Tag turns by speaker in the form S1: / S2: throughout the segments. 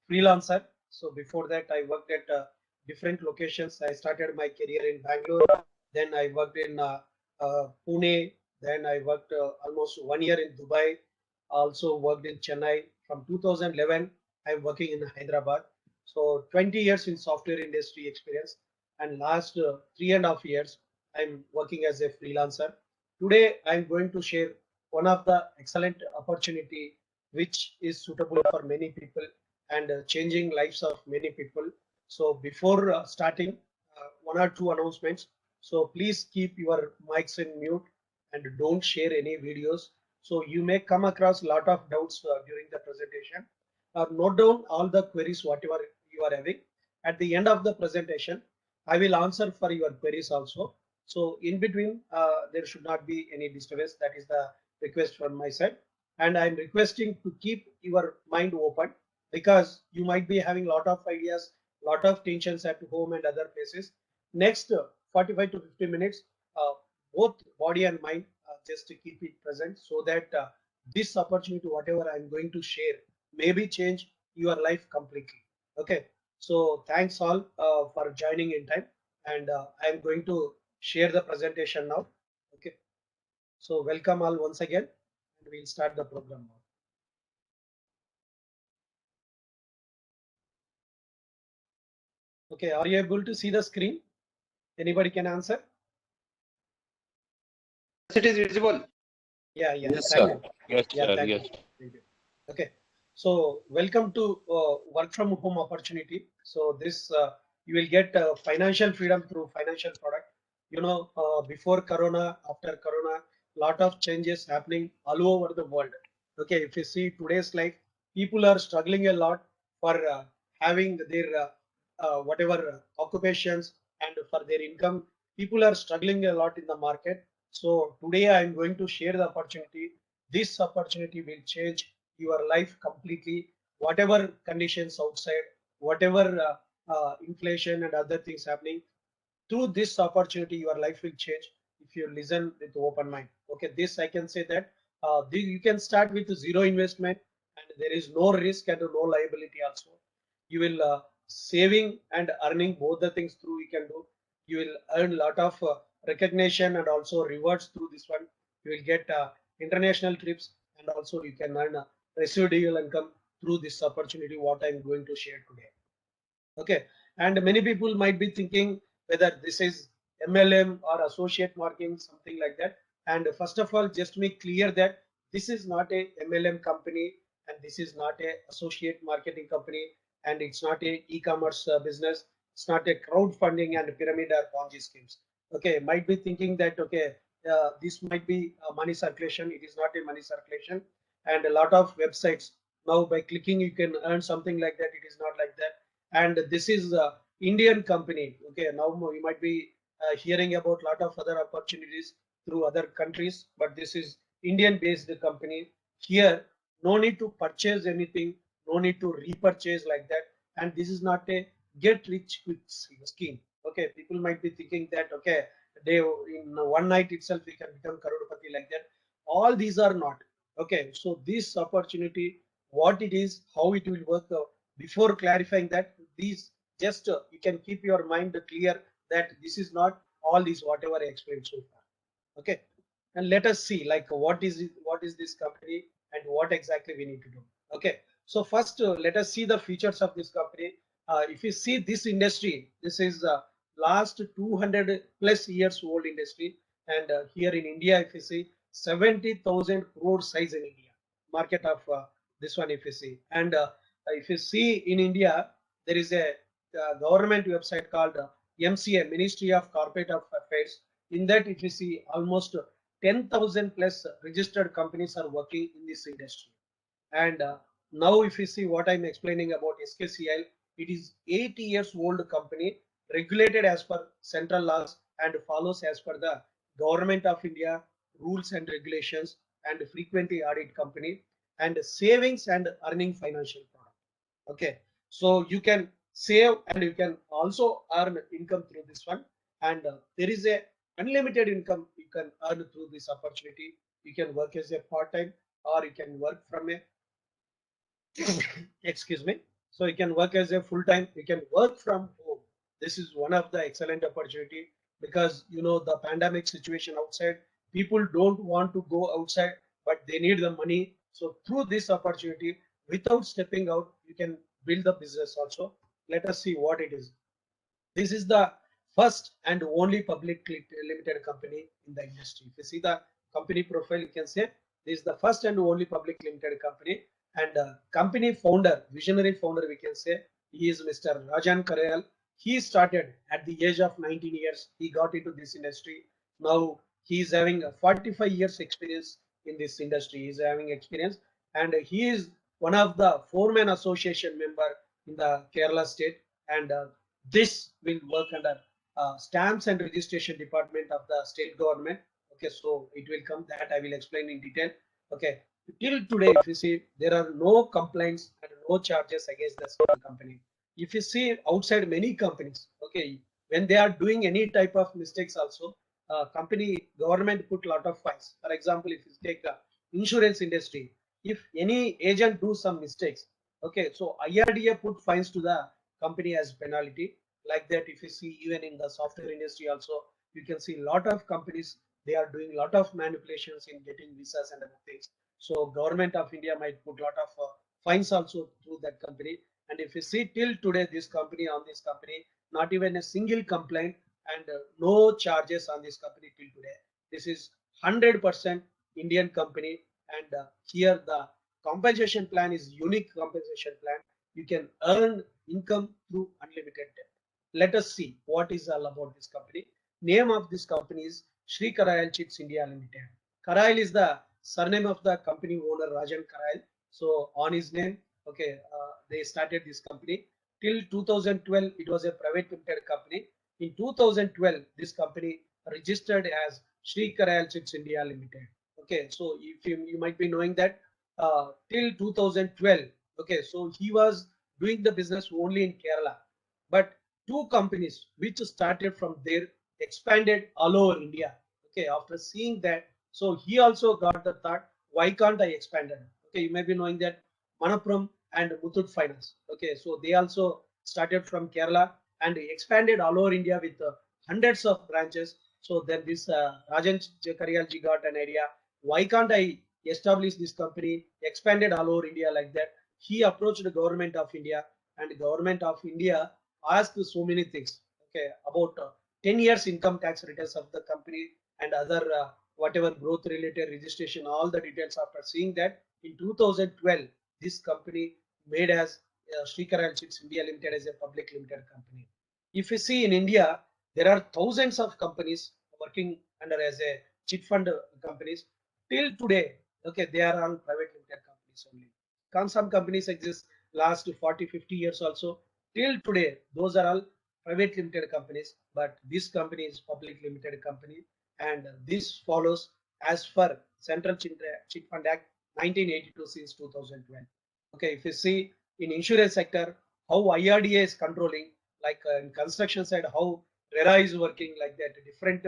S1: freelancer. So before that, I worked at different locations. I started my career in Bangalore. Then I worked in Pune. Then I worked almost 1 year in Dubai. Also worked in Chennai. From 2011, I'm working in Hyderabad. So 20 years in software industry experience. And last 3.5 years, I'm working as a freelancer. Today, I'm going to share one of the excellent opportunity which is suitable for many people and changing lives of many people. So before starting, one or two announcements. So please keep your mics in mute and don't share any videos. So you may come across a lot of doubts during the presentation. Note down all the queries whatever you are having. At the end of the presentation, I will answer for your queries also. So in between, there should not be any disturbance. That is the request from my side. And I'm requesting to keep your mind open because you might be having a lot of ideas, lot of tensions at home and other places. Next 45 to 50 minutes, uh, both body and mind, just to keep it present so that this opportunity, whatever I'm going to share, maybe change your life completely. Okay. So thanks all for joining in time, and I'm going to share the presentation now. Okay. So welcome all once again, and we'll start the program now. Okay, are you able to see the screen? Anybody can answer?
S2: It is visible.
S1: Yeah, yeah.
S3: Yes,
S1: Thank
S3: sir.
S1: you.
S3: Yes,
S1: Yeah,
S3: sir.
S1: thank
S3: Yes.
S1: you. Thank you. Okay. So welcome to work from home opportunity. So this you will get financial freedom through financial product. You know, before Corona, after Corona, lot of changes happening all over the world. Okay, if you see today's life, people are struggling a lot for having their whatever occupations and for their income. People are struggling a lot in the market. So today I am going to share the opportunity. This opportunity will change your life completely. Whatever conditions outside, whatever inflation and other things happening, through this opportunity, your life will change if you listen with open mind. Okay, this I can say that you can start with zero investment and there is no risk and no liability also. You will saving and earning both the things through you can do. You will earn lot of recognition and also rewards through this one. You will get international trips and also you can earn residual income through this opportunity what I'm going to share today. Okay, and many people might be thinking whether this is MLM or associate marketing, something like that. And first of all, just make clear that this is not a MLM company and this is not a associate marketing company and it's not a e-commerce business. It's not a crowdfunding and pyramid or Ponzi schemes. Okay, might be thinking that okay, this might be money circulation. It is not a money circulation, and a lot of websites now by clicking you can earn something like that. It is not like that, and this is a Indian company. Okay, now you might be hearing about a lot of other opportunities through other countries, but this is Indian based company. Here, no need to purchase anything, no need to repurchase like that, and this is not a get rich quick scheme. Okay, people might be thinking that okay, they in one night itself we can become crorepati like that. All these are not. Okay, so this opportunity, what it is, how it will work. Before clarifying that, these just you can keep your mind clear that this is not all these whatever I explained so far. Okay, and let us see like what is it, what is this company and what exactly we need to do. Okay, so first let us see the features of this company. If you see this industry, this is last 200 plus years old industry, and here in India, if you see 70,000 crore size in India market of this one, if you see, and if you see in India, there is a government website called MCA, Ministry of Corporate Affairs. In that, if you see, almost 10,000 plus registered companies are working in this industry. And now, if you see what I'm explaining about SKCIL, it is 80 years old company, regulated as per central laws and follows as per the government of India rules and regulations, and frequently audit company, and savings and earning financial product. Okay, so you can save and you can also earn income through this one, and there is a unlimited income you can earn through this opportunity. You can work as a part-time or you can work from a excuse me, So you can work as a full-time, you can work from home. This is one of the excellent opportunity because the pandemic situation outside, people don't want to go outside, but they need the money. So through this opportunity, without stepping out, you can build the business also. Let us see what it is. This is the first and only publicly limited company in the industry. If you see the company profile, you can say this is the first and only public limited company. And company founder, visionary founder, we can say, he is Mr. Rajan Karayal. He started at the age of 19 years. He got into this industry. Now he is having a 45 years experience in this industry. He is having experience, and he is one of the foreman association member in the Kerala state. And this will work under stamps and registration department of the state government. Okay, so it will come, that I will explain in detail. Okay, till today, if you see, there are no complaints and no charges against the small company. If you see outside many companies, okay, when they are doing any type of mistakes also, company government put lot of fines. For example, if you take insurance industry, if any agent do some mistakes, okay, so IRDA put fines to the company as penalty. Like that, if you see even in the software industry also, you can see a lot of companies, they are doing a lot of manipulations in getting visas and other things. So government of India might put a lot of fines also through that company. And if you see till today, this company, on this company, not even a single complaint, and no charges on this company till today. This is 100% Indian company. And here the compensation plan is unique compensation plan. You can earn income through unlimited debt. Let us see what is all about this company. Name of this company is Sri Karayal Chits India Limited. Karayal is the surname of the company owner Rajan Karayal. So on his name, okay, they started this company. Till 2012, it was a private limited company. In 2012, this company registered as Sri Karayal Chits India Limited. Okay, so if you might be knowing that till 2012, okay, so he was doing the business only in Kerala, but two companies which started from there expanded all over India. Okay, after seeing that, so he also got the thought, why can't I expand it? Okay, you may be knowing that Manappuram and Muthoot Finance. Okay, so they also started from Kerala and expanded all over India with hundreds of branches. So then this Rajan Karyalji got an idea, why can't I establish this company, expanded all over India like that. He approached the government of India, and the government of India asked so many things. Okay, about 10 years income tax returns of the company and other whatever growth related registration, all the details. After seeing that, in 2012, this company made as Srikarayal Chits India Limited as a public limited company. If you see in India, there are thousands of companies working under as a chit fund companies. Till today, okay, they are all private limited companies only. Some companies exist last 40, 50 years also. Till today, those are all private limited companies, but this company is public limited company, and this follows as per Central Chit Fund Act 1982 since 2012. Okay, if you see in insurance sector, how IRDA is controlling, like in construction side, how RERA is working like that, different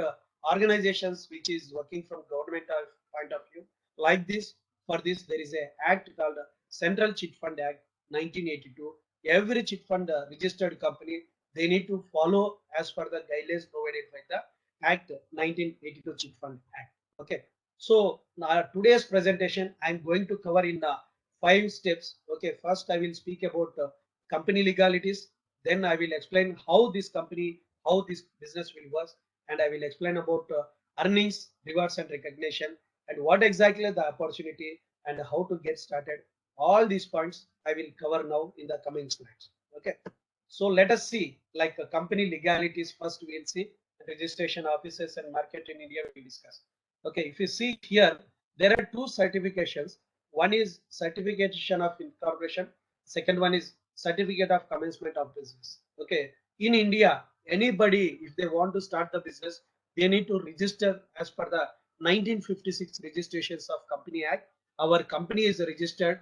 S1: organizations which is working from government point of view. Like this, for this, there is a act called Central Chit Fund Act 1982. Every chit fund registered company, they need to follow as per the guidelines provided by the Act 1982 Chit Fund Act. Okay. So today's presentation, I'm going to cover in 5 steps. Okay. First, I will speak about company legalities. Then I will explain how this company, how this business will work, and I will explain about earnings, rewards, and recognition, and what exactly the opportunity and how to get started. All these points I will cover now in the coming slides. Okay. So let us see like company legalities first. We'll see registration offices and market in India we will discuss. Okay, if you see here, there are two certifications. One is certification of incorporation. Second one is certificate of commencement of business. Okay, in India, anybody if they want to start the business, they need to register as per the 1956 registrations of Company Act. Our company is registered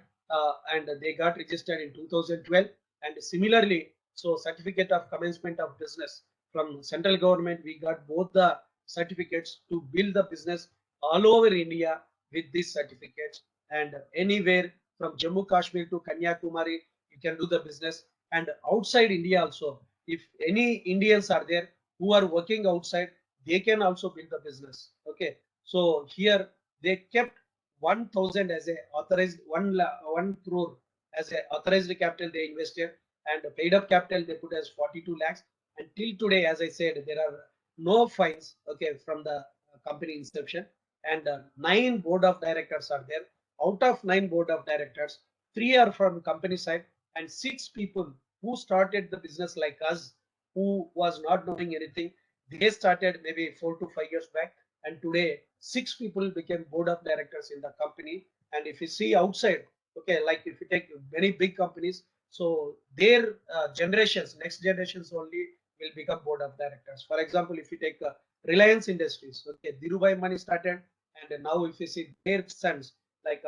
S1: and they got registered in 2012. And similarly, so certificate of commencement of business from central government, we got both the certificates to build the business all over India with these certificates. And anywhere from Jammu Kashmir to Kanyakumari, you can do the business. And outside India also, if any Indians are there who are working outside, they can also build the business. Okay, so here they kept 1,000 as a authorized 1 crore as a authorized capital they invested, and the paid up capital they put as 42 lakhs. And till today, as I said, there are no fines, okay, from the company inception. And 9 board of directors are there. Out of 9 board of directors, 3 are from company side, and 6 people who started the business like us, who was not knowing anything. They started maybe 4 to 5 years back, and today 6 people became board of directors in the company. And if you see outside, okay, like if you take many big companies, so their generations, next generations only will become board of directors. For example, if you take Reliance Industries, okay, Dhirubhai Ambani started, and now if you see their sons like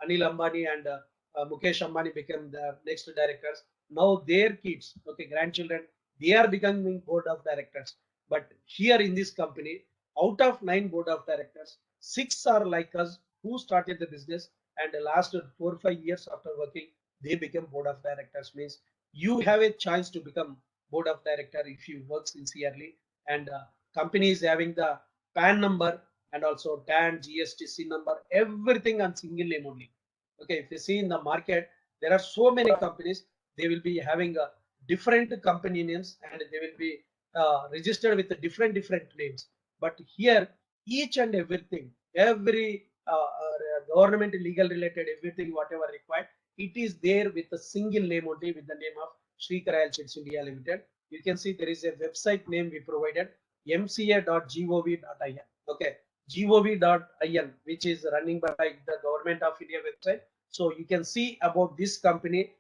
S1: Anil Ambani and Mukesh Ambani became the next directors. Now their kids, okay, grandchildren, they are becoming board of directors. But here in this company, out of 9 board of directors, 6 are like us who started the business, and the last 4 or 5 years after working, they become board of directors. Means you have a chance to become board of director if you work sincerely. And company is having the PAN number and also TAN, GSTC number, everything on single name only. Okay, if you see in the market, there are so many companies, they will be having different company names, and they will be registered with different names. But here, each and everything, every government legal related, everything, whatever required, it is there with a single name only, with the name of Sri Karayal Chits India Limited. You can see there is a website name we provided, mca.gov.in. Okay, gov.in, which is running by the government of India website. So you can see about this company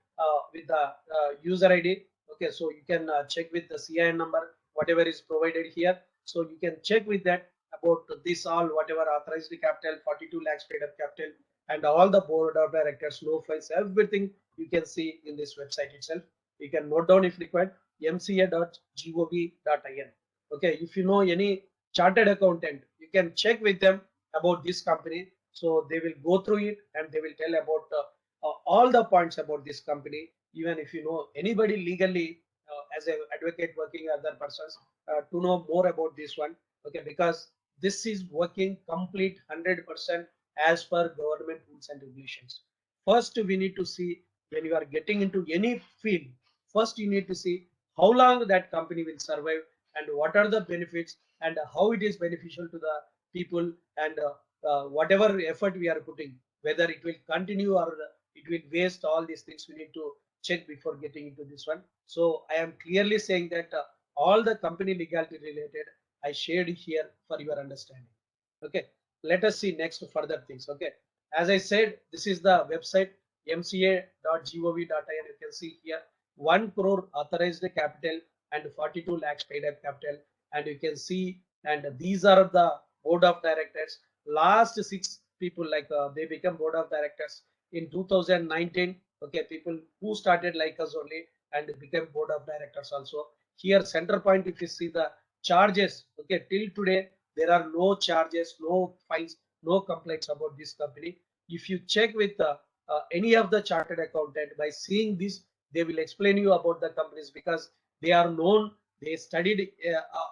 S1: with the user ID. Okay, so you can check with the CIN number, whatever is provided here. So you can check with that about this all, whatever authorized capital, 42 lakhs paid up capital, and all the board of directors, no files, everything you can see in this website itself. You can note down if required, mca.gov.in. Okay, if you know any chartered accountant, you can check with them about this company. So they will go through it and they will tell about all the points about this company. Even if you know anybody legally as an advocate working other persons to know more about this one. Okay, because this is working complete 100% as per government rules and regulations. First, we need to see when you are getting into any field. First, you need to see how long that company will survive and what are the benefits and how it is beneficial to the people, and whatever effort we are putting, whether it will continue or it will waste. All these things we need to check before getting into this one. So I am clearly saying that all the company legality related I shared here for your understanding. Okay, let us see next further things. Okay, as I said, this is the website mca.gov.in. You can see here 1 crore authorized capital and 42 lakhs paid up capital, and you can see, and these are the board of directors. Last 6 people, like they become board of directors in 2019. Okay, people who started like us only and became board of directors also. Here center point, if you see the charges, okay, till today there are no charges, no fines, no complaints about this company. If you check with any of the chartered accountant, by seeing this, they will explain you about the companies, because they are known, they studied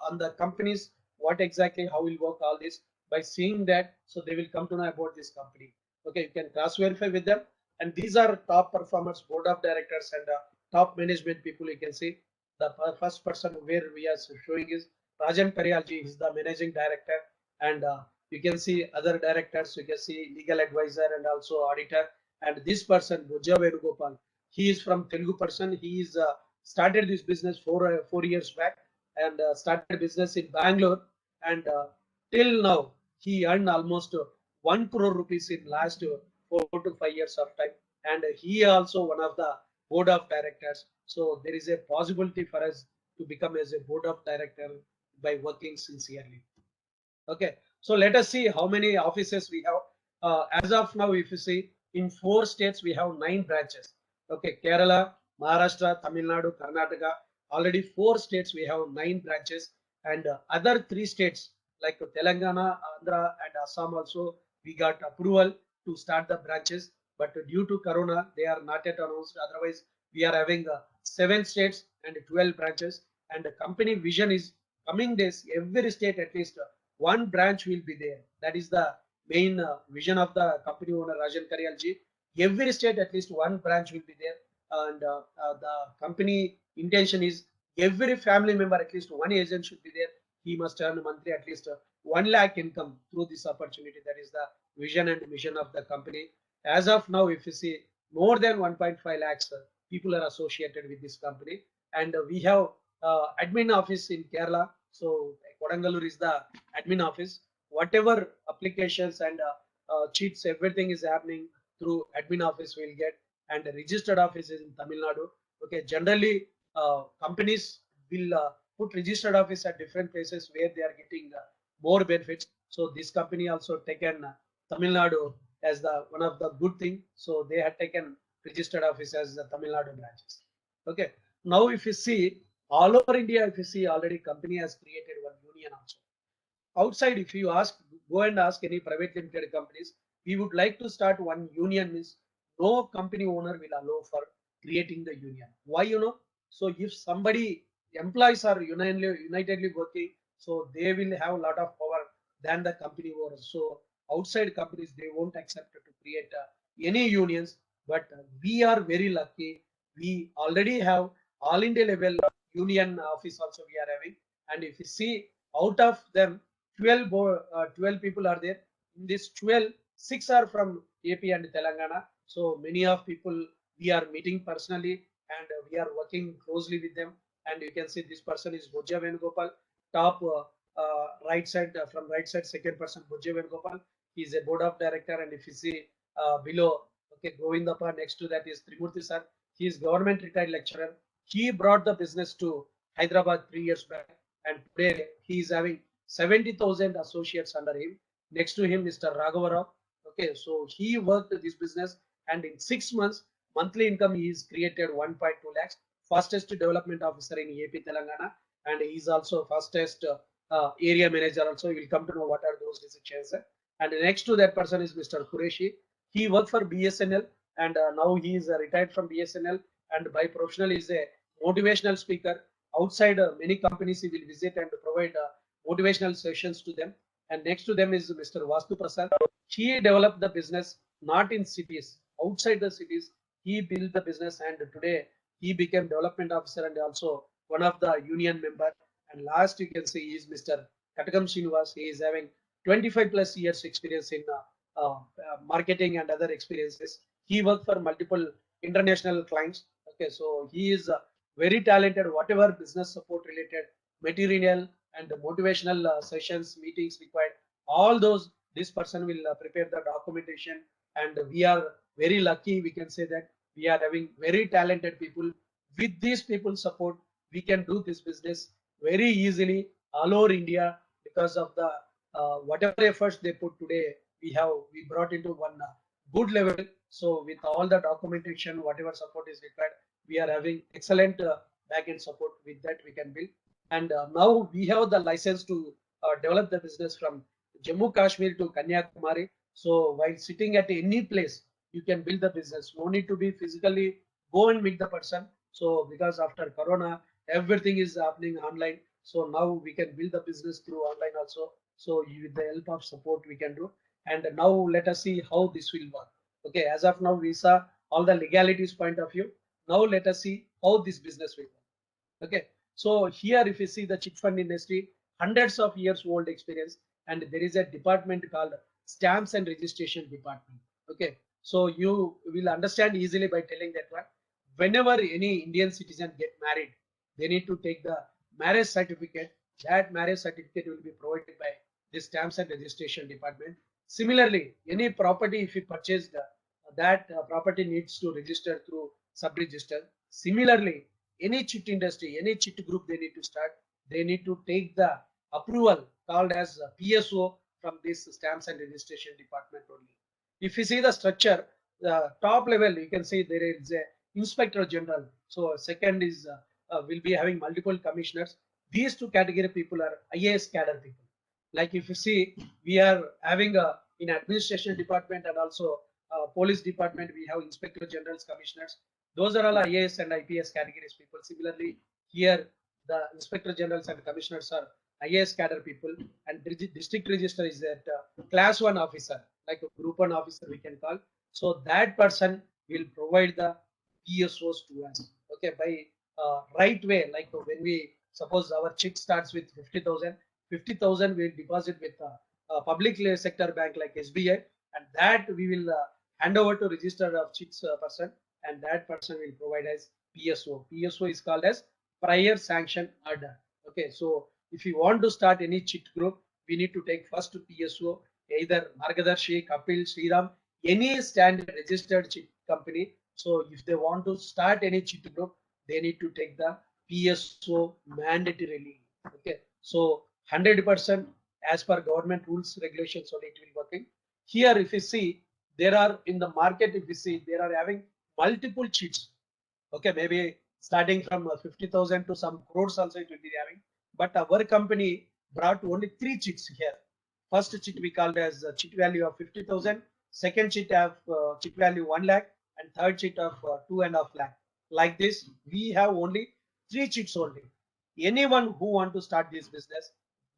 S1: on the companies, what exactly how will work all this. By seeing that, so they will come to know about this company. Okay, you can cross verify with them. And these are top performers, board of directors, and top management people. You can see the first person where we are showing is Rajan Karyalji. Is the managing director, and you can see other directors. You can see legal advisor and also auditor. And this person, Bujja Venugopal, he is from Telugu person. He is started this business 4 years back, and started business in Bangalore. And till now, he earned almost 1 crore rupees in last 4 to 5 years of time. And he also one of the board of directors. So there is a possibility for us to become as a board of director by working sincerely. Okay, so let us see how many offices we have. As of now, if you see, in 4 states we have 9 branches. Okay, Kerala, Maharashtra, Tamil Nadu, Karnataka. Already 4 states we have 9 branches, and other 3 states like Telangana, Andhra, and Assam also we got approval to start the branches. But due to Corona, they are not yet announced. Otherwise, we are having 7 states and 12 branches. And the company vision is coming days, every state at least one branch will be there. That is the main vision of the company owner Rajan Karyalji. Every state at least one branch will be there. And the company intention is every family member at least one agent should be there. He must earn monthly at least 1 lakh income through this opportunity. That is the vision and mission of the company. As of now, if you see, more than 1.5 lakhs people are associated with this company. And we have admin office in Kerala. So Kodangalur is the admin office. Whatever applications and cheats, everything is happening through admin office we'll get, and the registered office is in Tamil Nadu. Okay, generally companies will put registered office at different places where they are getting more benefits. So this company also taken Tamil Nadu as the one of the good thing. So they had taken registered office as the Tamil Nadu branches. Okay. Now if you see all over India, if you see already company has created one union also. Outside, if you ask, go and ask any private limited companies, we would like to start one union means no company owner will allow for creating the union. Why, So if somebody employees are unitedly working, so they will have a lot of power than the company owners. So outside companies, they won't accept to create any unions. But we are very lucky. We already have all India level union office also we are having. And if you see out of them, 12 people are there. In this 12, 6 are from AP and Telangana. So many of people we are meeting personally, and we are working closely with them. And you can see this person is Bojja Venugopal, top right side, from right side, second person Bojja Venugopal. He is a board of director. And if you see below, okay, Govindappa, next to that is Trimurti sir. He is government retired lecturer. He brought the business to Hyderabad 3 years back, and today he is having 70,000 associates under him. Next to him, Mr. Raghavarao. Okay, so he worked this business, and in 6 months, monthly income he is created 1.2 lakhs. Fastest development officer in AP Telangana, and he is also fastest area manager. Also, you will come to know what are those decisions. And next to that person is Mr. Qureshi. He worked for BSNL, and now he is retired from BSNL, and by professional is a motivational speaker. Outside many companies he will visit and provide motivational sessions to them. And next to them is Mr. Vastu Prasad. He developed the business not in cities, outside the cities. He built the business, and today he became development officer and also one of the union member. And last you can see is Mr. Katakam Srinivas. He is having 25 plus years experience in marketing and other experiences. He worked for multiple international clients. Okay, so he is very talented. Whatever business support related material and the motivational sessions, meetings required, all those this person will prepare the documentation. And we are very lucky. We can say that we are having very talented people. With these people support, we can do this business very easily all over India because of the whatever efforts they put today. We brought into one good level. So with all the documentation, whatever support is required, we are having excellent backend support. With that we can build. And now we have the license to develop the business from Jammu Kashmir to Kanyakumari. So while sitting at any place, you can build the business. No need to be physically go and meet the person. So because after Corona, everything is happening online. So now we can build the business through online also. So with the help of support we can do. And now let us see how this will work. Okay, as of now we saw all the legalities point of view. Now let us see how this business will work. Okay, so here if you see the chit fund industry, hundreds of years old experience, and there is a department called stamps and registration department. Okay, so you will understand easily by telling that one. Whenever any Indian citizen get married, they need to take the marriage certificate. That marriage certificate will be provided by the stamps and registration department. Similarly, any property if you purchased, that property needs to register through sub-register. Similarly, any chit industry, any chit group they need to start, they need to take the approval called as PSO from this stamps and registration department only. If you see the structure, the top level, you can see there is a inspector general. So second is will be having multiple commissioners. These two category people are IAS cadre people. Like if you see, we are having in administration department and also police department, we have inspector generals, commissioners. Those are all IAS and IPS categories people. Similarly, here the Inspector Generals and Commissioners are IAS cadre people, and district register is that class 1 officer, like a group 1 officer we can call. So that person will provide the PSOs to us. Okay, by right way, like when we suppose our check starts with 50,000, 50,000 we'll deposit with public sector bank like SBI, and that we will hand over to register of checks person, and that person will provide as PSO. PSO is called as prior sanction order. Okay, so if you want to start any cheat group, we need to take first PSO, either Margadarshi, Kapil, Sriram, any standard registered cheat company. So if they want to start any cheat group, they need to take the PSO mandatorily. Okay, so 100% as per government rules regulations only it will working. Here, if you see, there are in the market, if you see, there are having multiple cheats. Okay, maybe starting from 50,000 to some crores also it will be having. But our company brought only 3 cheats here. First cheat we called as cheat value of 50,000. Second cheat of cheat value 1 lakh, and third cheat of 2.5 lakh. Like this, we have only 3 cheats only. Anyone who want to start this business,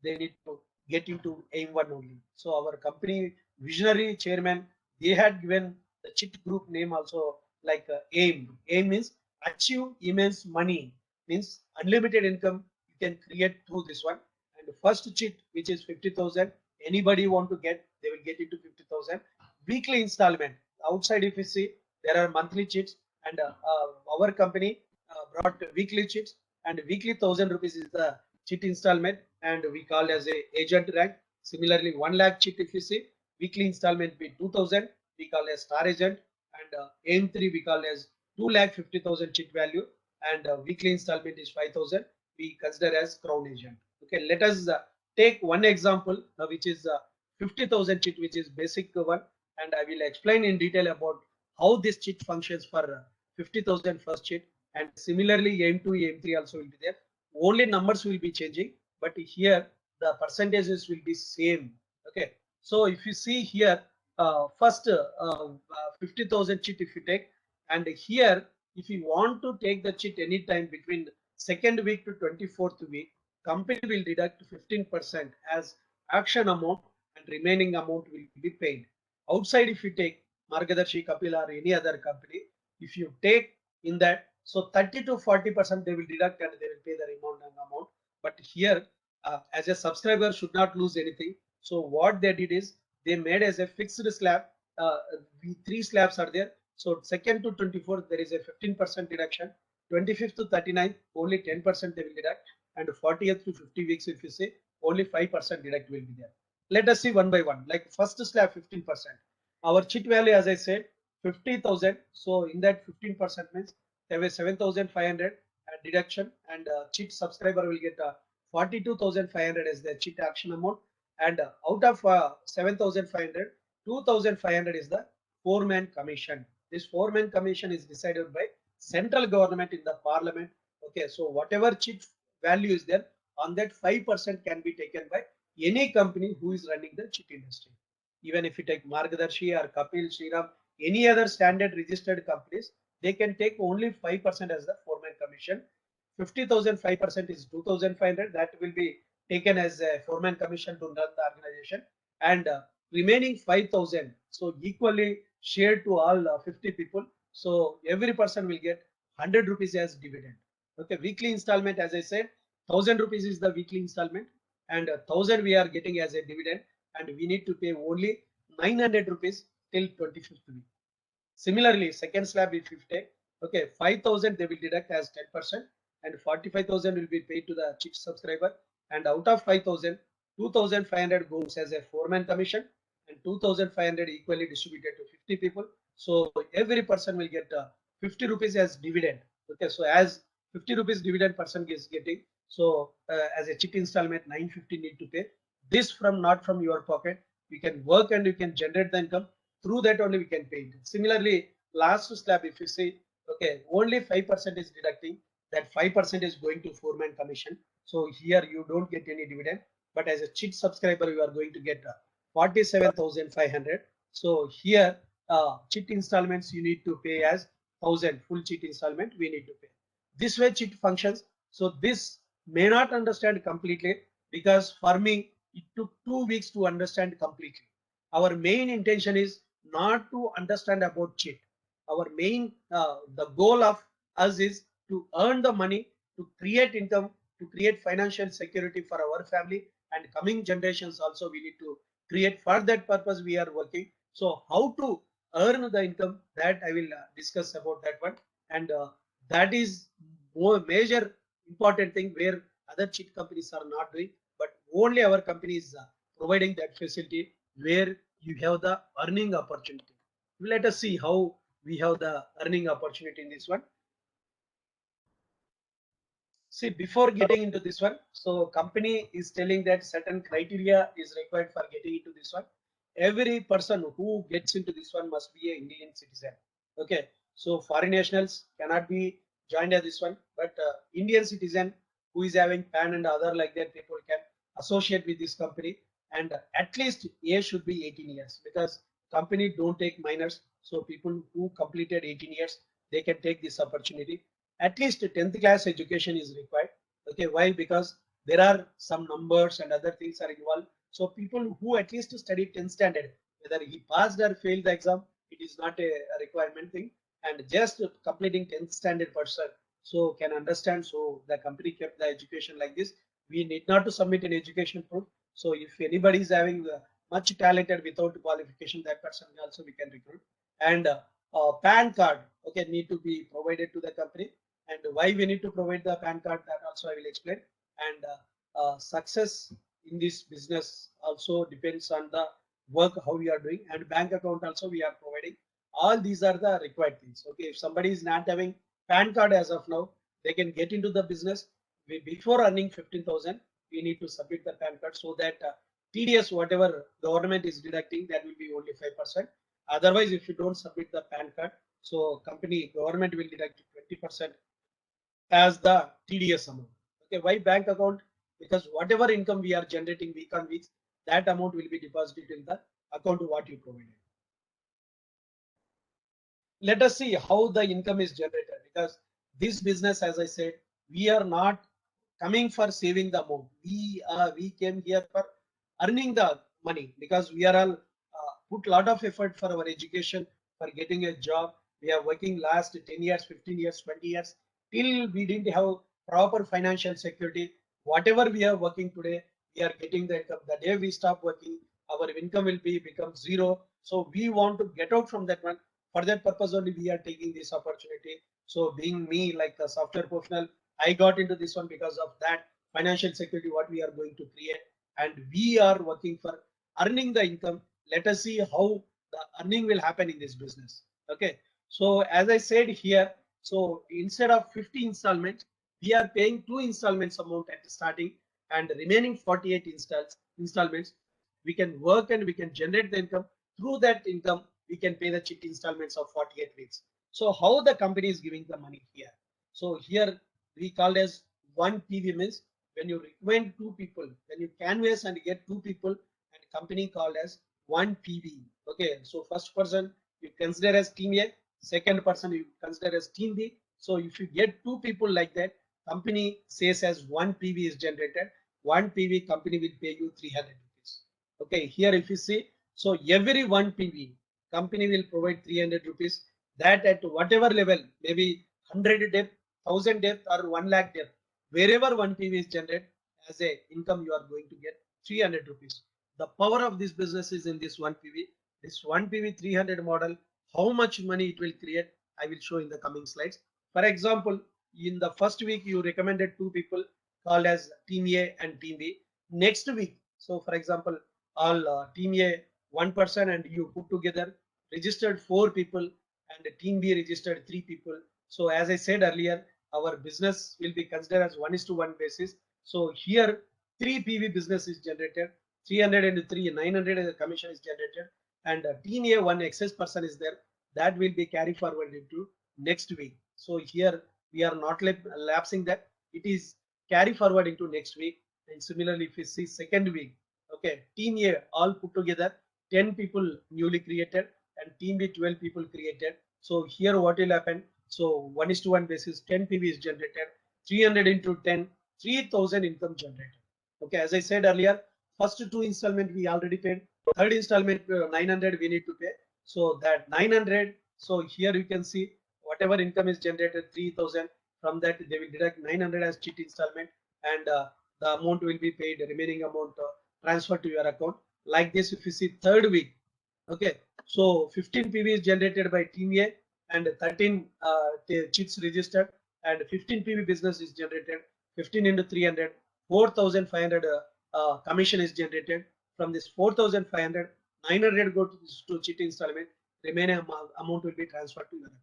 S1: they need to get into AIM 1 only. So our company visionary chairman, they had given the cheat group name also like AIM. AIM means achieve immense money, means unlimited income you can create through this one. And the first cheat, which is 50,000, anybody want to get, they will get into 50,000. Weekly installment. Outside, if you see, there are monthly cheats, and our company brought weekly cheats, and weekly 1,000 rupees is the cheat installment, and we call as a agent rank. Similarly, 1 lakh cheat, if you see, weekly installment be 2,000, we call as star agent, and AIM 3 we call as 2,50,000 cheat value, and weekly installment is 5,000. We consider as crown agent. Okay, let us take one example, which is 50,000 cheat, which is basic one, and I will explain in detail about how this cheat functions for 50,000 first cheat, and similarly AIM 2, AIM 3 also will be there. Only numbers will be changing, but here the percentages will be same. Okay, so if you see here, first 50,000 cheat if you take, and here if you want to take the cheat anytime between second week to 24th week, company will deduct 15% as action amount, and remaining amount will be paid. Outside, if you take Margadarshi, Kapil, or any other company, if you take in that, so 30 to 40% they will deduct and they will pay the remaining amount. But here, as a subscriber should not lose anything. So what they did is they made as a fixed slab. Three slabs are there. So second to 24th there is a 15% deduction. 25th to 39th only 10% they will deduct, and 40th to 50 weeks if you say only 5% deduct will be there. Let us see one by one. Like first slab 15%. Our cheat value, as I said, 50,000. So in that 15% means there was 7,500 deduction, and cheat subscriber will get 42,500 as the cheat action amount, and out of 7,500, 2,500 is the foreman commission. This foreman commission is decided by central government in the parliament. Okay, so whatever cheat value is there, on that 5% can be taken by any company who is running the cheat industry. Even if you take Margadarshi or Kapil, Shriram, any other standard registered companies, they can take only 5% as the foreman commission. 50,000 5% is 2,500. That will be taken as a foreman commission to run the organization, and remaining 5,000 so equally shared to all 50 people. So every person will get 100 rupees as dividend. Okay, weekly installment, as I said, 1,000 rupees is the weekly installment, and 1,000 we are getting as a dividend, and we need to pay only 900 rupees till 25th week. Similarly, second slab if you take, okay, 5,000 they will deduct as 10%, and 45,000 will be paid to the cheat subscriber, and out of 5,000, 2,500 goes as a foreman commission, and 2,500 equally distributed to 50 people. So every person will get 50 rupees as dividend. Okay, so as 50 rupees dividend person is getting, so as a cheat installment 950 need to pay. This from not from your pocket. You can work and you can generate the income. Through that only we can pay it. Similarly, last slab, if you see, okay, only 5% is deducting. That 5% is going to foreman commission. So here you don't get any dividend, but as a cheat subscriber, you are going to get 47,500. So here cheat installments you need to pay as 1000 full cheat installment we need to pay. This way cheat functions. So this may not understand completely, because for me it took 2 weeks to understand completely. Our main intention is not to understand about cheat. Our main the goal of us is to earn the money, to create income, to create financial security for our family and coming generations also. We need to create. For that purpose we are working. So how to earn the income, that I will discuss about that one. And that is more major important thing where other cheat companies are not doing, but only our company is providing that facility where you have the earning opportunity. Let us see how we have the earning opportunity in this one. See, before getting into this one, so company is telling that certain criteria is required for getting into this one. Every person who gets into this one must be an Indian citizen. Okay, so foreign nationals cannot be joined at this one, but Indian citizen who is having PAN and other like that people can associate with this company, and at least age should be 18 years, because company don't take minors. So people who completed 18 years, they can take this opportunity. At least 10th class education is required. Okay, why? Because there are some numbers and other things are involved. So people who at least study 10th standard, whether he passed or failed the exam, it is not a requirement thing. And just completing 10th standard person so can understand. So the company kept the education like this. We need not to submit an education proof. So if anybody is having much talented without qualification, that person also we can recruit. And PAN card, okay, need to be provided to the company. And why we need to provide the PAN card, that also I will explain. And success in this business also depends on the work how we are doing, and bank account also we are providing. All these are the required things. Okay, if somebody is not having PAN card as of now, they can get into the business. Before earning 15,000, we need to submit the PAN card, so that TDS whatever government is deducting, that will be only 5%. Otherwise, if you don't submit the PAN card, so company government will deduct 20% as the TDS amount. Okay, why bank account? Because whatever income we are generating week on week, that amount will be deposited in the account what you provided. Let us see how the income is generated, because this business, as I said, we are not coming for saving the amount. We came here for earning the money, because we are all put lot of effort for our education, for getting a job. We are working last 10 years, 15 years, 20 years, till we didn't have proper financial security. Whatever we are working today, we are getting the income. The day we stop working, our income will be become zero. So we want to get out from that one. For that purpose only we are taking this opportunity. So being me like a software professional, I got into this one because of that financial security what we are going to create, and we are working for earning the income. Let us see how the earning will happen in this business. Okay, so as I said here, so instead of 50 installments, we are paying 2 installments amount at the starting, and the remaining 48 installments we can work and we can generate the income. Through that income we can pay the cheat installments of 48 weeks. So how the company is giving the money here? So here we called as 1 PV, means when you recommend 2 people, when you canvas and get 2 people, and company called as 1 PV. Okay, so first person you consider as team A, second person you consider as team B. So if you get 2 people like that, company says as 1 PV is generated. 1 PV company will pay you 300 rupees. Okay, here if you see, so every 1 PV company will provide 300 rupees. That at whatever level, maybe 100 depth, 1000 depth, or 1 lakh depth, wherever 1 PV is generated as a income, you are going to get 300 rupees. The power of this business is in this 1 PV. This 1 PV 300 model, how much money it will create, I will show in the coming slides. For example, in the first week, you recommended 2 people called as team A and team B. Next week, so for example, all team A, 1 person, and you put together registered 4 people, and team B registered 3 people. So as I said earlier, our business will be considered as 1:1 basis. So here 3 PV business is generated, 303, 900 as a commission is generated, and team A, one excess person is there, that will be carried forward into next week. So here we are not lapsing that, it is carry forward into next week. And similarly, if you see second week, okay, team A all put together 10 people newly created, and team B 12 people created. So here what will happen? So 1:1 basis, 10 PV is generated, 300 into 10, 3,000 income generated. Okay, as I said earlier, first two installment we already paid, third installment 900 we need to pay. So that 900, so here you can see whatever income is generated 3,000, from that they will deduct 900 as cheat installment, and the amount will be paid, the remaining amount transferred to your account. Like this, if you see third week, okay, so 15 PV is generated by Team A and 13 cheats registered, and 15 PV business is generated, 15 into 300, 4,500 commission is generated. From this 4,500, 900 go to cheat installment, remaining amount will be transferred to your account.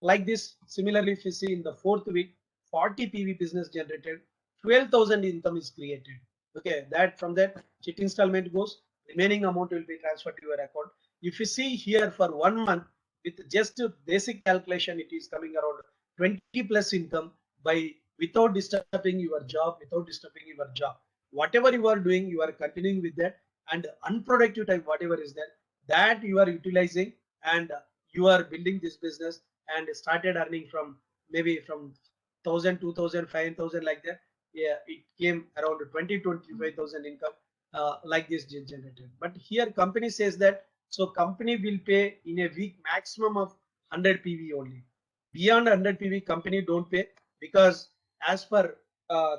S1: Like this, similarly, if you see in the fourth week, 40 PV business generated, 12,000 income is created. Okay, that from that cheat installment goes, remaining amount will be transferred to your account. If you see here for 1 month, with just a basic calculation, it is coming around 20 plus income by without disturbing your job, without disturbing your job. Whatever you are doing, you are continuing with that, and unproductive time, whatever is there, that you are utilizing, and you are building this business and started earning from maybe from 1,000, 2,000, 5,000 like that. Yeah, it came around 20, 25,000 income like this generated. But here company says that, so company will pay in a week maximum of 100 PV only. Beyond 100 PV, company don't pay, because as per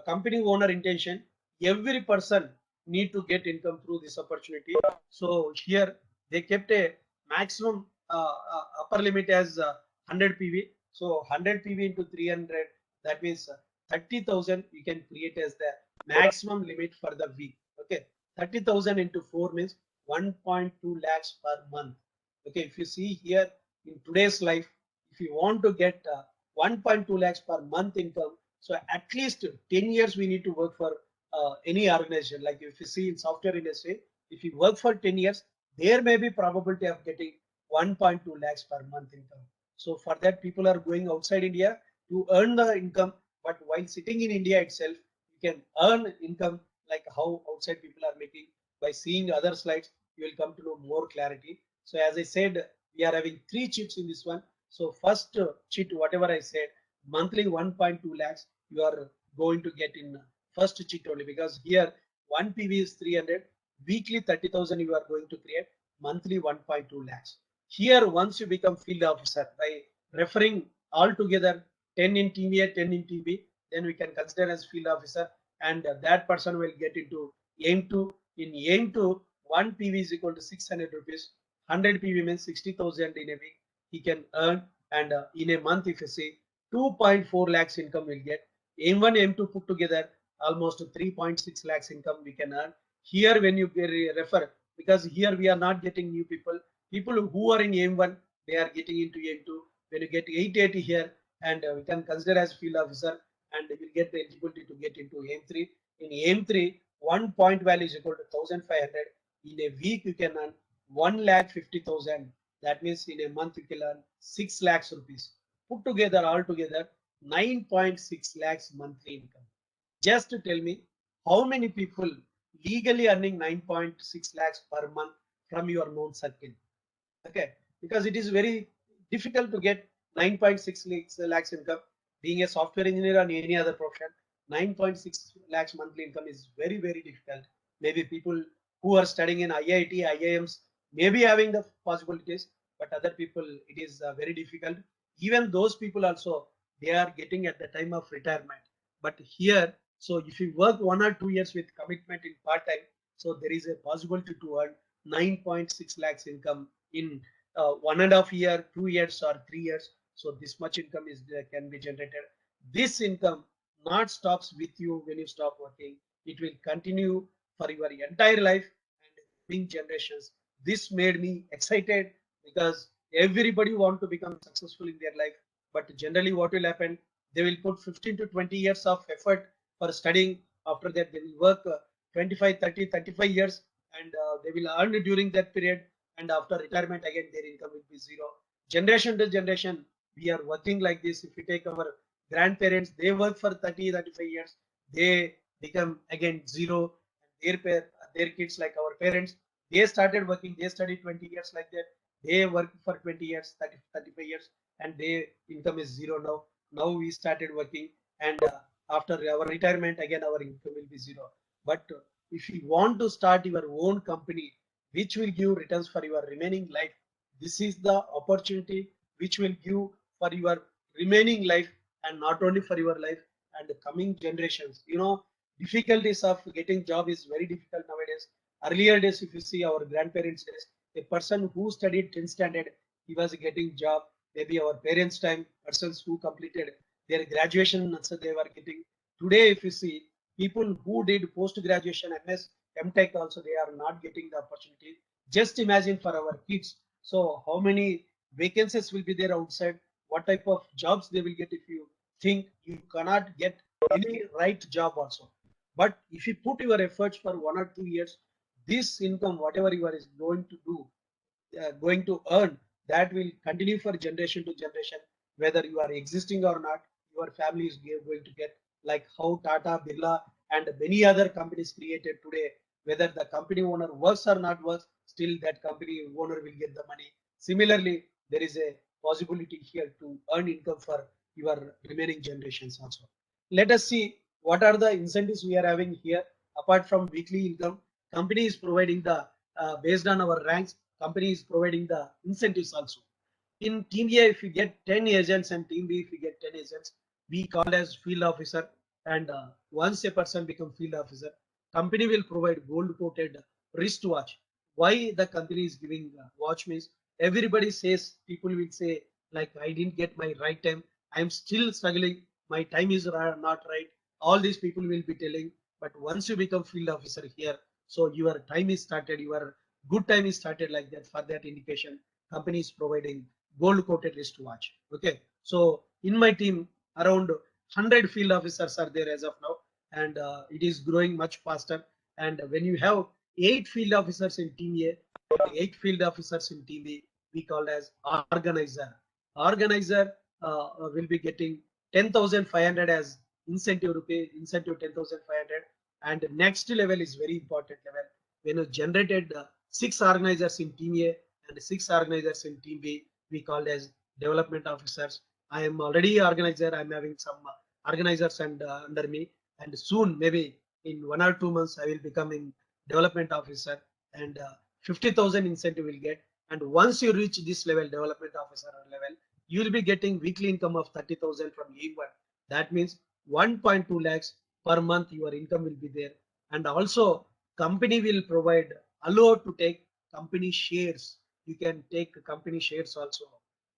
S1: company owner intention, every person need to get income through this opportunity. So here they kept a maximum upper limit as 100 PV. So 100 PV into 300, that means 30,000 we can create as the maximum limit for the week. Okay, 30,000 into 4 means 1.2 lakhs per month. Okay, if you see here in today's life, if you want to get 1.2 lakhs per month income, so at least 10 years we need to work for any organization. Like if you see in software industry, if you work for 10 years, there may be probability of getting 1.2 lakhs per month income. So for that, people are going outside India to earn the income. But while sitting in India itself, you can earn income like how outside people are making. By seeing other slides, you will come to know more clarity. So as I said, we are having three cheats in this one. So first cheat, whatever I said, monthly 1.2 lakhs, you are going to get in first cheat only, because here 1 PV is 300, weekly 30,000 you are going to create, monthly 1.2 lakhs. Here, once you become field officer by referring all together 10 in team A, 10 in team B, then we can consider as field officer, and that person will get into aim 2. In aim 2, 1 PV is equal to 600 rupees. 100 PV means 60,000 in a week he can earn, and in a month, if you see, 2.4 lakhs income will get. Aim 1, aim 2 put together, almost 3.6 lakhs income we can earn. Here, when you refer, because here we are not getting new people, people who are in aim 1, they are getting into aim 2. When you get 880 here, and we can consider as field officer, and we will get the eligibility to get into aim 3. In aim 3, 1 point value is equal to 1,500. In a week you can earn 1,50,000. That means in a month you can earn 6 lakhs rupees. Put together, all together, 9.6 lakhs monthly income. Just tell me, how many people legally earning 9.6 lakhs per month from your known circle? Okay, because it is very difficult to get 9.6 lakhs income. Being a software engineer or any other profession, 9.6 lakhs monthly income is very, very difficult. Maybe people who are studying in IIT, IIMs may be having the possibilities, but other people, it is very difficult. Even those people also, they are getting at the time of retirement. But here, so if you work 1 or 2 years with commitment in part time, so there is a possibility to earn 9.6 lakhs income in 1.5 year, 2 years, or 3 years. So this much income is can be generated. This income not stops with you when you stop working. It will continue for your entire life and coming generations. This made me excited, because everybody want to become successful in their life. But generally, what will happen? They will put 15 to 20 years of effort for studying. After that, they will work 25, 30, 35 years, and they will earn during that period. And after retirement, again, their income will be zero. Generation to generation, we are working like this. If we take our grandparents, they work for 30, 35 years, they become again zero. And their kids, like our parents, they started working, they studied 20 years like that. They work for 20 years, 30, 35 years, and their income is zero now. Now we started working, and after our retirement, again our income will be zero. But if you want to start your own company, which will give returns for your remaining life, this is the opportunity which will give for your remaining life, and not only for your life and the coming generations. Difficulties of getting job is very difficult nowadays. Earlier days, if you see our grandparents' days, a person who studied 10th standard, he was getting job. Maybe our parents' time, persons who completed their graduation, so they were getting. Today, if you see, people who did post-graduation, MS, MTech also, they are not getting the opportunity. Just imagine for our kids. So how many vacancies will be there outside? What type of jobs they will get if you think you cannot get any right job also. But if you put your efforts for 1 or 2 years, this income, whatever you are is going to do, going to earn, that will continue for generation to generation, whether you are existing or not. Your family is going to get, like how Tata, Birla, and many other companies created today. Whether the company owner works or not works, still that company owner will get the money. Similarly, there is a possibility here to earn income for your remaining generations also. Let us see what are the incentives we are having here. Apart from weekly income, company is providing the, based on our ranks, company is providing the incentives also. In team A, if you get 10 agents, and team B, if you get 10 agents, we call as field officer. And once a person become field officer, company will provide gold coated wristwatch. Why the company is giving watch means, everybody says, people will say, like, I didn't get my right time. I'm still struggling. My time is not right. All these people will be telling. But once you become field officer here, so your time is started, your good time is started, like that. For that indication, company is providing gold coated wristwatch. Okay, so in my team, around 100 field officers are there as of now, and it is growing much faster. And when you have 8 field officers in team A and 8 field officers in team B, we call as organizer. Organizer will be getting 10,500 as incentive rupee, incentive 10,500. And next level is very important level. When you generated 6 organizers in team A and 6 organizers in team B, we called as development officers. I am already organizer. I'm having some organizers and under me, and soon, maybe in 1 or 2 months, I will becoming development officer, and 50,000 incentive will get. And once you reach this level, development officer level, you will be getting weekly income of 30,000 from A1. That means 1.2 lakhs per month. Your income will be there, and also company will provide allow to take company shares. You can take company shares also.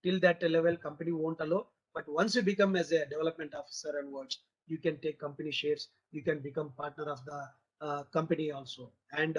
S1: Till that level, company won't allow. But once you become as a development officer and onwards, you can take company shares. You can become partner of the company also. And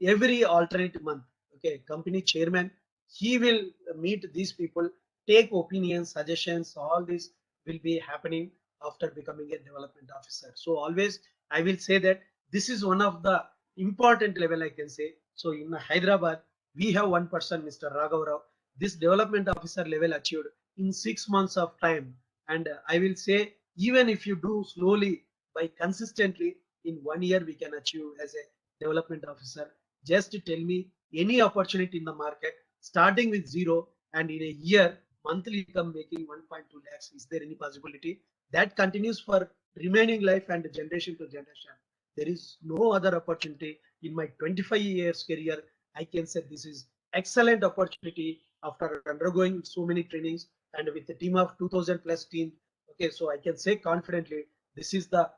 S1: every alternate month, okay, company chairman, he will meet these people, take opinions, suggestions. All this will be happening after becoming a development officer. So always, I will say that this is one of the important level, I can say. So in Hyderabad, we have one person, Mr. Raghav Rao. This development officer level achieved in 6 months of time. And I will say, even if you do slowly, by consistently, in 1 year we can achieve as a development officer. Just tell me any opportunity in the market starting with zero, and in a year monthly income making 1.2 lakhs. Is there any possibility that continues for remaining life and generation to generation? There is no other opportunity. In my 25 years career, I can say this is excellent opportunity after undergoing so many trainings and with a team of 2000 plus team. Okay, so I can say confidently, this is the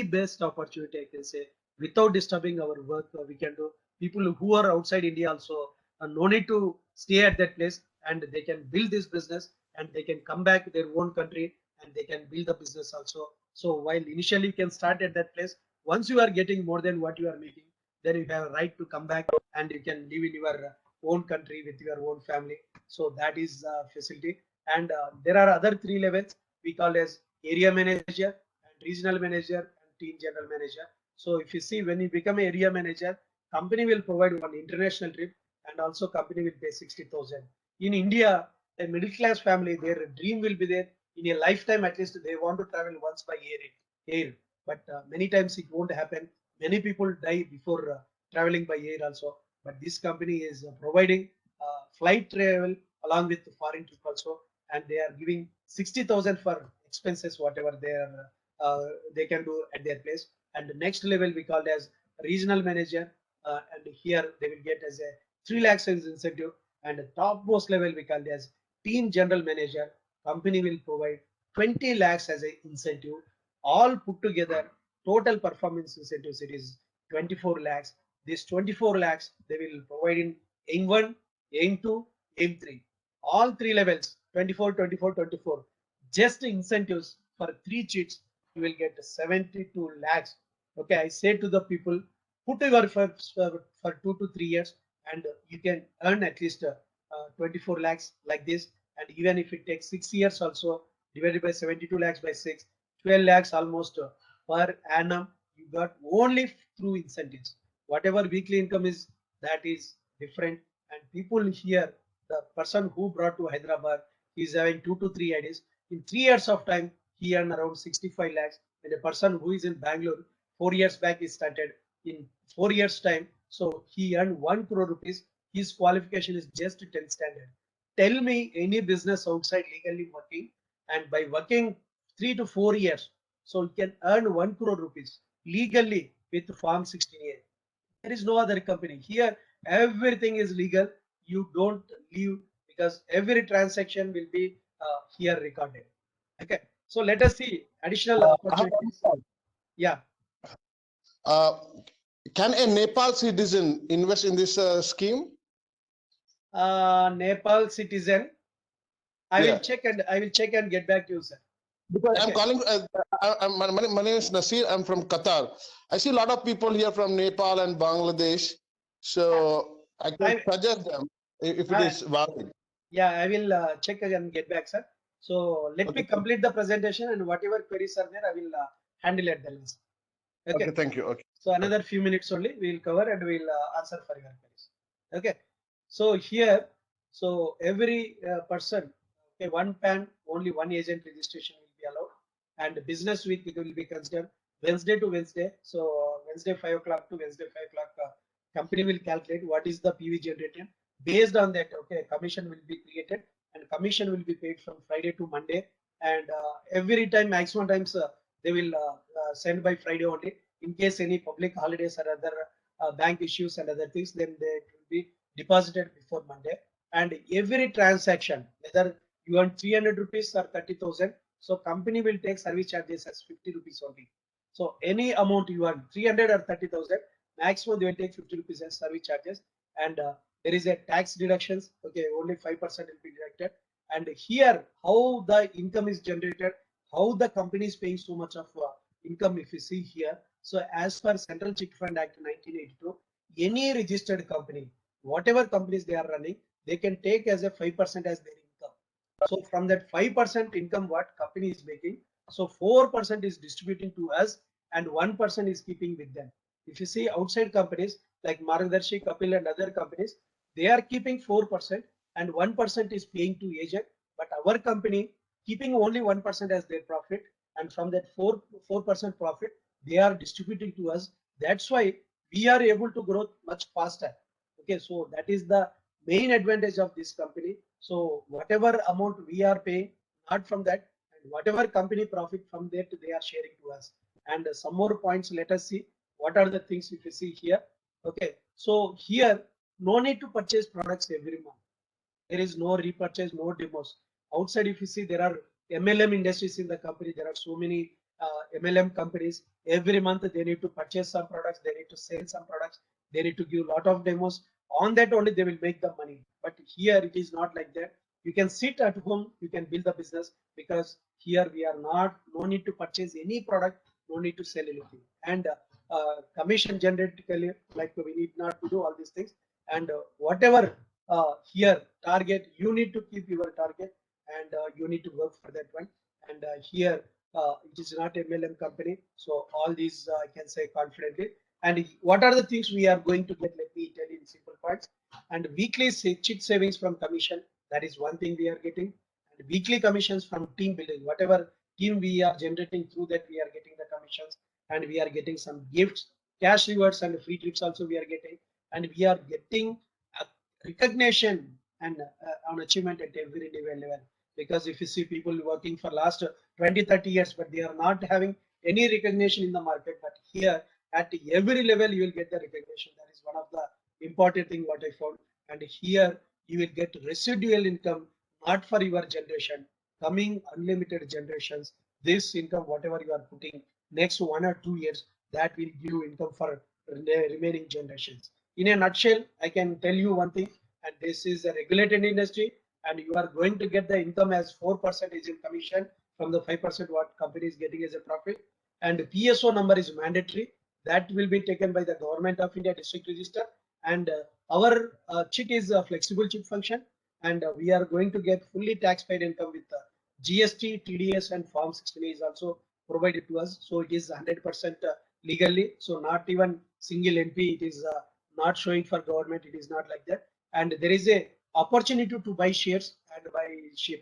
S1: best opportunity, I can say. Without disturbing our work, we can do. People who are outside India also, no need to stay at that place, and they can build this business, and they can come back to their own country, and they can build the business also. So while initially you can start at that place, once you are getting more than what you are making, then you have a right to come back, and you can live in your own country with your own family. So that is facility. And there are other 3 levels we call as area manager and regional manager and team general manager. So if you see, when you become area manager, company will provide one international trip, and also company will pay 60,000. In India, a middle class family, their dream will be there in a lifetime. At least they want to travel once by air. But many times it won't happen. Many people die before traveling by air also. But this company is providing flight travel along with the foreign trip also, and they are giving 60,000 for expenses, whatever they can do at their place. And the next level we called as regional manager, and here they will get as a 3 lakhs as incentive. And the topmost level we called as team general manager. Company will provide 20 lakhs as a incentive. All put together, total performance incentives it is 24 lakhs. This 24 lakhs they will provide in aim 1, aim 2, aim 3. All three levels 24, 24, 24. Just incentives for 3 cheats, you will get 72 lakhs. Okay, I say to the people, put your efforts for 2 to 3 years, and you can earn at least 24 lakhs like this. And even if it takes 6 years also, divided by 72 lakhs by 6, 12 lakhs almost per annum you got only through incentives. Whatever weekly income is, that is different. And people here, the person who brought to Hyderabad, he is having 2 to 3 IDs. In 3 years of time, he earned around 65 lakhs. And a person who is in Bangalore, 4 years back, he started in 4 years time. So he earned 1 crore rupees. His qualification is just 10th standard. Tell me any business outside legally working, and by working 3 to 4 years, so you can earn 1 crore rupees legally with Form 16A. There is no other company. Here, everything is legal. You don't leave because every transaction will be here recorded. Okay. So let us see additional
S2: I have one
S1: opportunities.
S2: thought.
S1: Yeah.
S2: Uh, can a Nepal citizen invest in this scheme?
S1: Nepal citizen.
S2: Yeah,
S1: I will check and get back to you, sir.
S2: because I'm
S1: Okay.
S2: calling. My name is Nasir. I'm from Qatar. I see a lot of people here from Nepal and Bangladesh, so I can
S1: I,
S2: suggest them if it
S1: I
S2: is valid.
S1: yeah, I will check and get back, sir. So let me
S2: Okay,
S1: complete the presentation, and whatever queries are there, I will handle at the last. Okay.
S2: okay, thank you. Okay,
S1: So
S2: okay.
S1: another few minutes only we will cover, and we'll answer for your queries. Okay. So here, so every person, okay, one PAN, only one agent registration will be allowed, and business week it will be considered Wednesday to Wednesday. So Wednesday 5 o'clock to Wednesday 5 o'clock, company will calculate what is the PV generated. Based on that, okay, commission will be created, and commission will be paid from Friday to Monday, and every time maximum times they will send by Friday only. In case any public holidays or other bank issues and other things, then they will be deposited before Monday. And every transaction, whether you earn 300 rupees or 30,000, so company will take service charges as 50 rupees only. So any amount you earn, 300 or 30,000, maximum they will take 50 rupees as service charges. And there is a tax deductions. Okay, only 5% will be deducted. And here, how the income is generated, how the company is paying so much of income, if you see here. So as per Central Chit Fund Act 1982, any registered company, whatever companies they are running, they can take as a 5% as their income. So from that 5% income, what company is making, so 4% is distributing to us, and 1% is keeping with them. If you see outside companies like Margdarshi, Kapil, and other companies, they are keeping 4%, and 1% is paying to agent. But our company keeping only 1% as their profit, and from that 4% profit they are distributing to us. That's why we are able to grow much faster. Okay, so that is the main advantage of this company. So whatever amount we are paying, not from that, and whatever company profit from that they are sharing to us. And some more points, let us see what are the things if you see here. Okay, so here no need to purchase products every month. There is no repurchase, no demos. Outside, if you see, there are MLM industries in the company. There are so many MLM companies. Every month, they need to purchase some products. They need to sell some products. They need to give a lot of demos. On that only, they will make the money. But here, it is not like that. You can sit at home. You can build the business, because here we are not. No need to purchase any product. No need to sell anything. And commission generatically, like we need not to do all these things. And whatever here target, you need to keep your target, and you need to work for that one. And here it is not a MLM company, so all these I can say confidently. And what are the things we are going to get, let me tell you in simple parts. And weekly chit savings from commission, that is one thing we are getting. And weekly commissions from team building, whatever team we are generating, through that we are getting the commissions. And we are getting some gifts, cash rewards, and free trips also we are getting. And we are getting recognition and on achievement at every level. Because if you see people working for last 20, 30 years, but they are not having any recognition in the market. But here at every level, you will get the recognition. That is one of the important thing what I found. And here you will get residual income, not for your generation, coming unlimited generations. This income, whatever you are putting next 1 or 2 years, that will give you income for the remaining generations. In a nutshell, I can tell you one thing, and this is a regulated industry, and you are going to get the income as 4% is in commission from the 5% what company is getting as a profit. And PSO number is mandatory. That will be taken by the Government of India District Register. And our chit is a flexible chit function, and we are going to get fully tax paid income with GST, TDS, and Form 16 is also provided to us. So it is 100% legally. So not even single NP, it is not showing for government. It is not like that. And there is a opportunity to buy shares, and by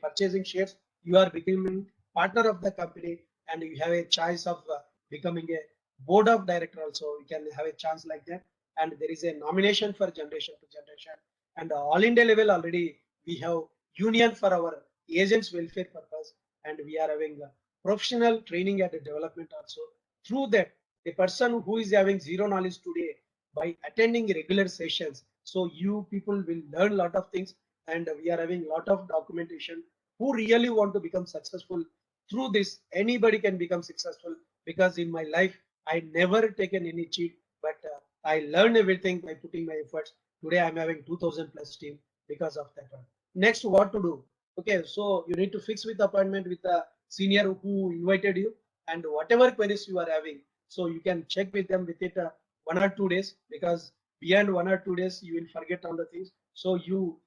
S1: purchasing shares, you are becoming partner of the company, and you have a choice of becoming a board of director also. You can have a chance like that. And there is a nomination for generation to generation. And all India level already we have union for our agents welfare purpose, and we are having professional training and development also. Through that, the person who is having zero knowledge today, by attending regular sessions, so you people will learn a lot of things. And we are having a lot of documentation. Who really want to become successful through this, anybody can become successful. Because in my life I never taken any cheat, but I learned everything by putting my efforts. Today I'm having 2000 plus team because of that one. Next, what to do? Okay, so you need to fix with appointment with the senior who invited you, and whatever queries you are having, so you can check with them with it 1 or 2 days. Because beyond 1 or 2 days you will forget all the things. So you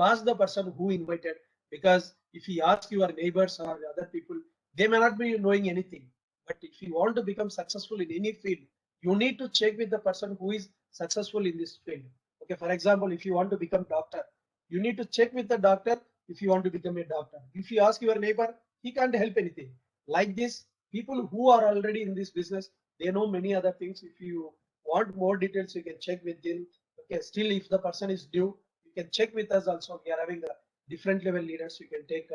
S1: ask the person who invited. Because if you ask your neighbors or other people, they may not be knowing anything. But if you want to become successful in any field, you need to check with the person who is successful in this field. Okay, for example, if you want to become doctor, you need to check with the doctor if you want to become a doctor. If you ask your neighbor, he can't help anything. Like this, people who are already in this business, they know many other things. If you want more details, you can check with them. Okay, still if the person is due, you can check with us also. We are having a different level leaders. You can take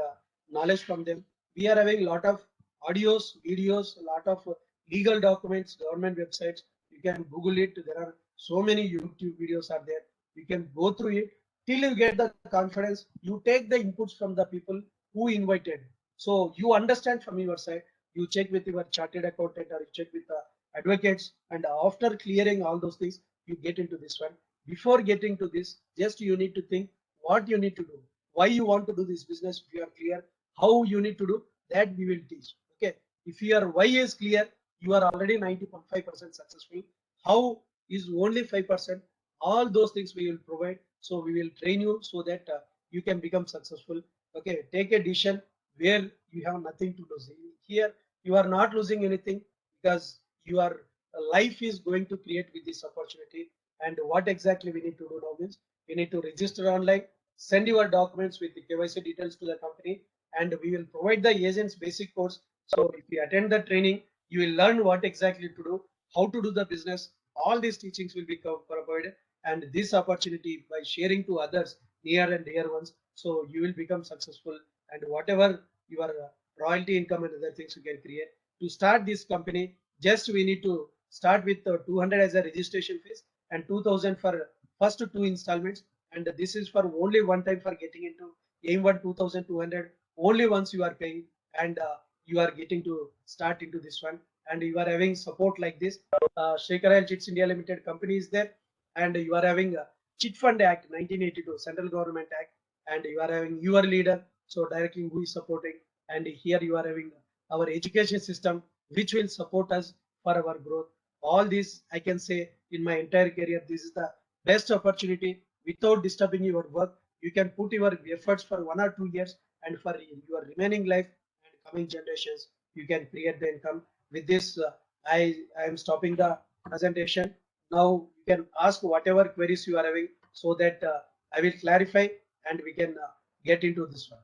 S1: knowledge from them. We are having a lot of audios, videos, a lot of legal documents, government websites. You can Google it. There are so many YouTube videos are there. You can go through it till you get the confidence. You take the inputs from the people who invited. So you understand from your side. You check with your chartered accountant, or you check with the advocates, and after clearing all those things, you get into this one. Before getting to this, just you need to think what you need to do, why you want to do this business. If you are clear how you need to do, that we will teach. Okay, if your why is clear, you are already 90.5% successful. How is only 5%? All those things we will provide. So we will train you so that you can become successful. Okay, take a decision where you have nothing to lose. Here you are not losing anything, because your life is going to create with this opportunity. And what exactly we need to do now means, we need to register online, send your documents with the KYC details to the company, and we will provide the agent's basic course. So if you attend the training, you will learn what exactly to do, how to do the business. All these teachings will be provided, and this opportunity by sharing to others, near and dear ones, so you will become successful. And whatever your royalty income and other things you can create to start this company, just we need to start with 200 as a registration fees, and 2000 for first 2 installments. And this is for only one time for getting into AIM1 2200. Only once you are paying, and you are getting to start into this one. And you are having support like this. Shekhar Chits India Limited company is there, and you are having a Chit Fund Act 1982 Central Government Act, and you are having your leader, so directly who is supporting. And here you are having our education system, which will support us for our growth. All this I can say in my entire career, this is the best opportunity. Without disturbing your work, you can put your efforts for 1 or 2 years, and for your remaining life and coming generations, you can create the income. With this, I am stopping the presentation. Now you can ask whatever queries you are having, so that I will clarify, and we can get into this one.